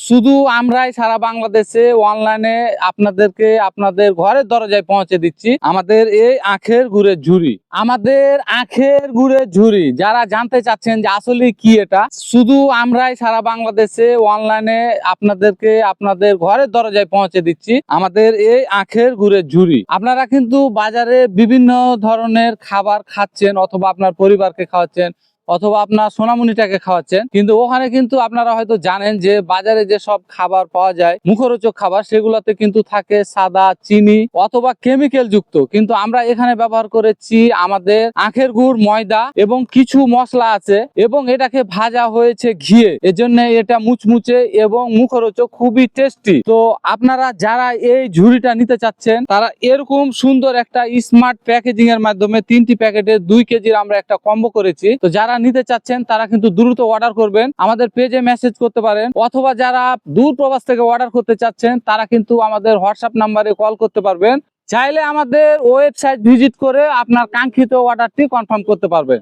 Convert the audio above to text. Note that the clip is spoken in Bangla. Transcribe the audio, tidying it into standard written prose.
শুধু আমরাই সারা বাংলাদেশে অনলাইনে আপনাদেরকে আপনাদের ঘরের দরজায় পৌঁছে দিচ্ছি আমাদের এই আখের গুড়ের ঝুড়ি। আমাদের আখের গুড়ের ঝুড়ি যারা জানতে চাচ্ছেন যে আসলে কি এটা, শুধু আমরাই সারা বাংলাদেশে অনলাইনে আপনাদেরকে আপনাদের ঘরের দরজায় পৌঁছে দিচ্ছি আমাদের এই আখের গুড়ের ঝুড়ি। আপনারা কিন্তু বাজারে বিভিন্ন ধরনের খাবার খাচ্ছেন, অথবা আপনার পরিবারকে খাওয়াচ্ছেন, অথবা আপনার সোনামণিটাকে খাওয়াচ্ছেন, কিন্তু ওখানে কিন্তু আপনারা হয়তো জানেন যে বাজারে যে সব খাবার পাওয়া যায় মুখরোচক খাবার, সেগুলোতে কিন্তু থাকে সাদা চিনি অথবা কেমিক্যাল যুক্ত। কিন্তু আমরা এখানে ব্যবহার করেছি আমাদের আখের গুড়, ময়দা এবং কিছু মশলা আছে, এবং এটাকে ভাজা হয়েছে ঘিয়ে, এজন্য এটা মুচমুচে এবং মুখরোচক, খুবই টেস্টি। তো আপনারা যারা এই ঝুড়িটা নিতে চাচ্ছেন তারা এরকম সুন্দর একটা স্মার্ট প্যাকেজিং এর মাধ্যমে 3টি প্যাকেটে 2 কেজির আমরা একটা কম্বো করেছি। তো যারা নিতে চাচ্ছেন তারা কিন্তু দ্রুত অর্ডার করবেন, আমাদের পেজে মেসেজ করতে পারেন, অথবা যারা দূর প্রবাস থেকে অর্ডার করতে চাচ্ছেন তারা কিন্তু আমাদের হোয়াটসঅ্যাপ নাম্বারে কল করতে পারবেন। চাইলে আমাদের ওয়েবসাইট ভিজিট করে আপনার কাঙ্ক্ষিত অর্ডারটি কনফার্ম করতে পারবেন।